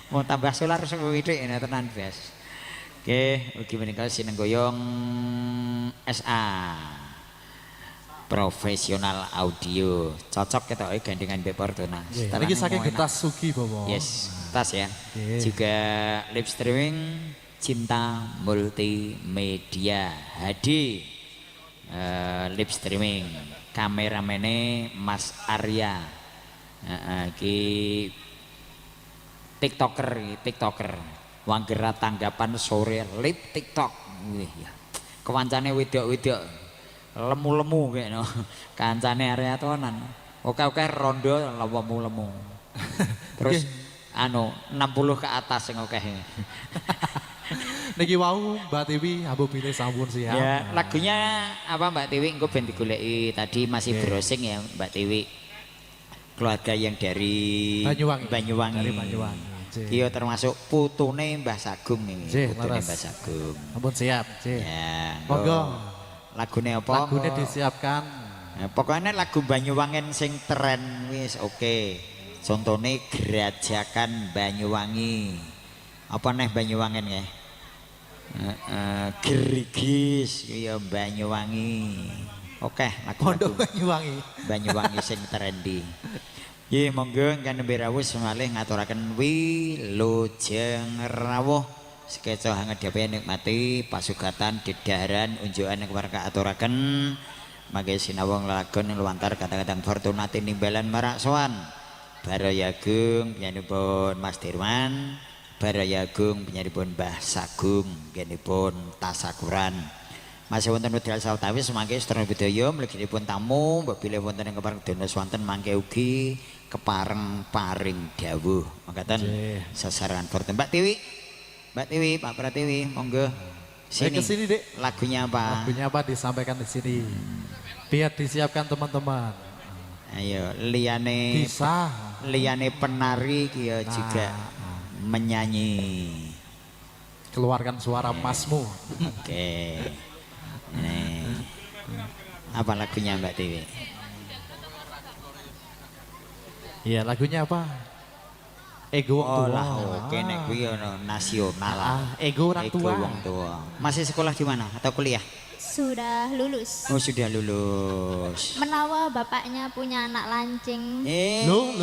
Mau tambah solar suwi-withik tenan Bas. Oke, ugi menika sinenggoyong SA. Profesional audio cocok kita gandengan Mbak Fortuna. Lagi saking getas Sugi Bowo. Yes, tas ya. Juga live streaming Cinta Multimedia HD. Live streaming kameramene Mas Arya. Ki TikToker. Wanggera tanggapan sore live TikTok. Wih ya. Kewancane wedok-wedok lemu-lemu kayaknya kancane area tonan oke rondo lemu-lemu terus anu 60 ke atas yang oke niki wau Mbak Tiwi ambu pilih sampun siap ya lagunya apa Mbak Tiwi engko ben digoleki tadi masih browsing ya Mbak Tiwi keluarga yang dari Banyuwangi iya termasuk putune Mbah Sagung nih putune Mbah Sagung ampun siap ya monggo lagune apa? Lagune disiapkan. Nah, pokoknya lagu Banyuwangen sing tren wis oke. Contone Gerajakan Banyuwangi. Apa neh Banyuwangen ya? Gerigis ya Banyuwangi. Oke, lagu Pondok Banyuwangi. Banyuwangi sing trendy. Nggih, monggo kan berawus malih ngaturaken wilujeng rawuh. Sekeco hangat dapat nikmati pasugatan dedaharan unjukan yang warga aturaken magai sinawang lagon luantar kadang-kadang Fortuna tinimbalan marak sowan Barayagung penyanipun Mas Dirwan Barayagung penyanipun Mbah Sagung penyanipun Tasakuran masih wonten wedal sawetawis mangke sedaya budaya mliginipun tamu mbok bilih wonten ing kepareng dono swanten mangke ugi kepareng paring dawuh mangkaten sasaran Fortuna Mbak Tiwi Pak Pratiwi, monggo sini. Kesini Dek. Lagunya apa? Lagunya apa disampaikan di sini. Biar disiapkan teman-teman. Ayo, liane penari kia juga menyanyi. Keluarkan suara emasmu. Oke. Nih. Apa lagunya Mbak Tiwi? Iya, lagunya apa? Ego wong tua. Oke nek kuwi nasional. Ego orang tua. Wong tua. Masih sekolah di mana atau kuliah? Sudah lulus. Oh, sudah lulus. Menawa bapaknya punya anak lancing. Loh.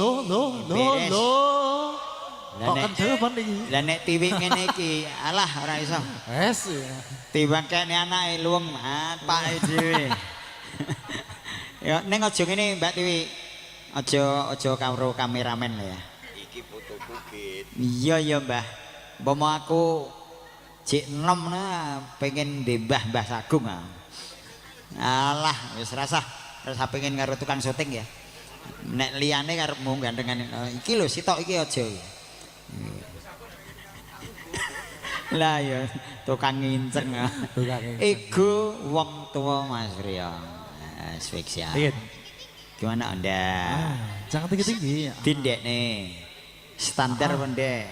Kok kendepan iki? Lah nek tiwi ngene iki, alah ora iso. Wes. Timbang kene anake luwung apake dhewe. Ya ning aja ngene Mbak Tiwi. Aja karo kameramen ya. Iya Mbah. Mbah aku cik enom pengen Mbah Sagung. Alah wis rasa pengen karo tukang syuting ya. Nek liyane karepmu gandengan iki lho sitok iki aja. Lah ya tukang nginceng. Ego wong tua Mas Rio. Siap. Gimana Anda? Jangan tinggi-tinggi. Tindek nih. Standar pendek.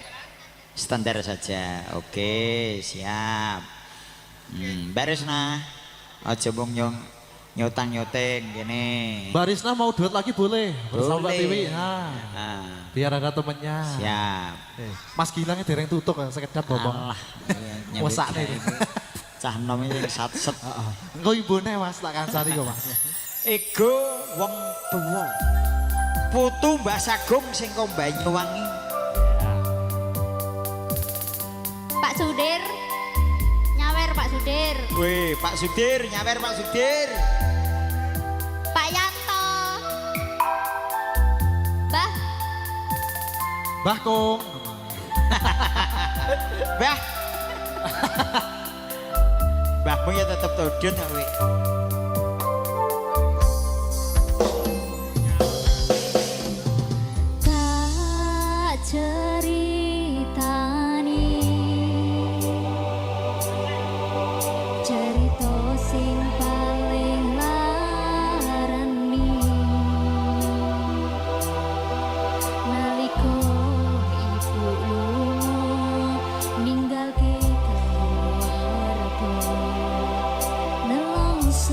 Standar saja. Oke, siap. Barisna. Aja bong nyotang-nyoteng gini. Barisna mau duet lagi boleh bersama Mbak Tiwi. Biar ada temennya. Siap. Mas Gilangnya dereng tutup sekedap bobong. Wasak nih. Cah nom iki sat-set. Engko ibune Mas tak kancari kok Mas. Ego wong tuwa. Putu Mbah Sagung sing kok Banyuwangi. Pak Sudir. Nyawer Pak Sudir. Wih, Pak Sudir, nyawer Pak Sudir. Pak Yanto. Mbah Kong. Mbah. Mbahmu ya tetep todon kok kowe. So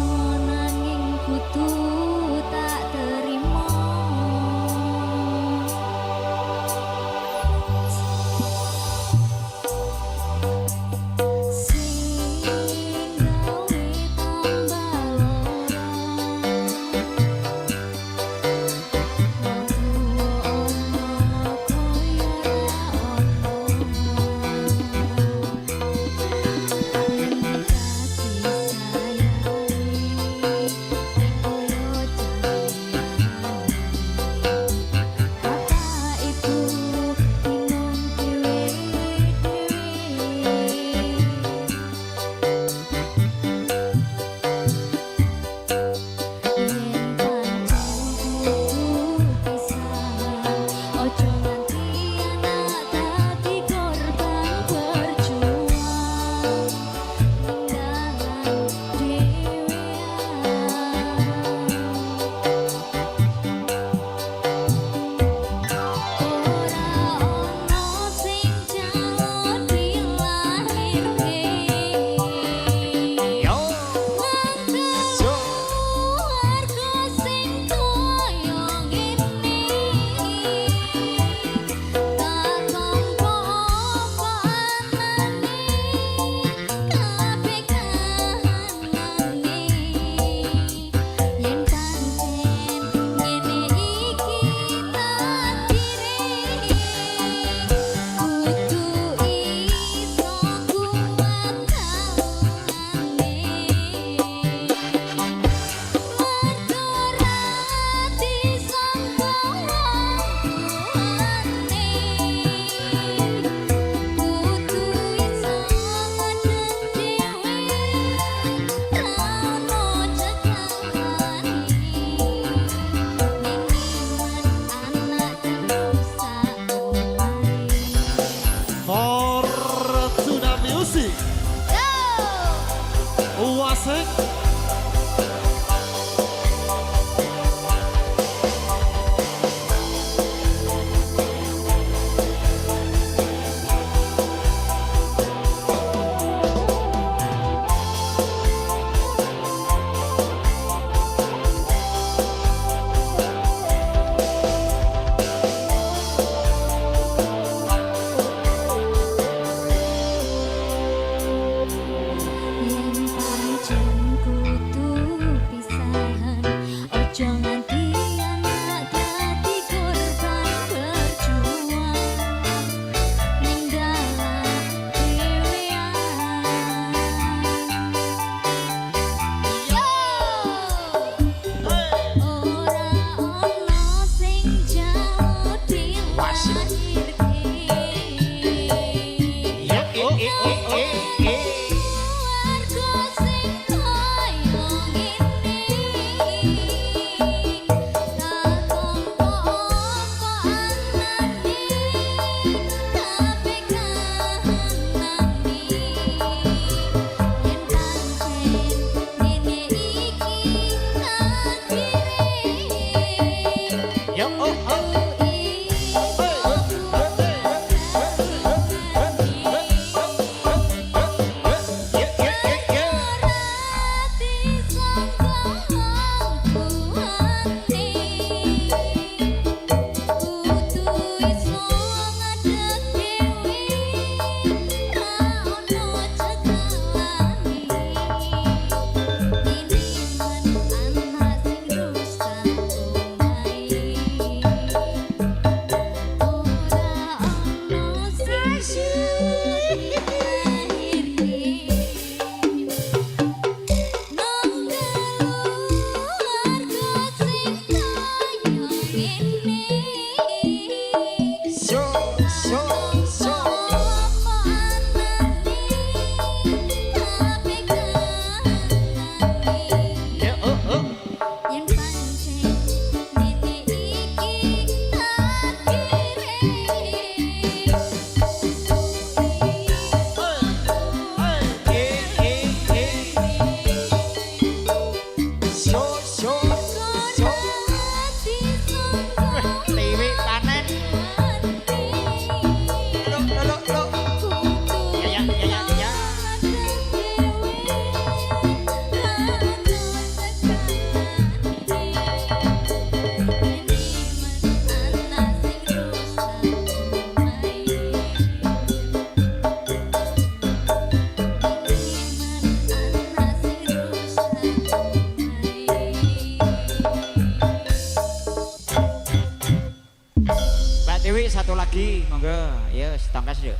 Dewi satu lagi, monggo. Ya, setengah yuk.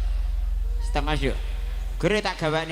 Setengah yuk. Gere tak gawane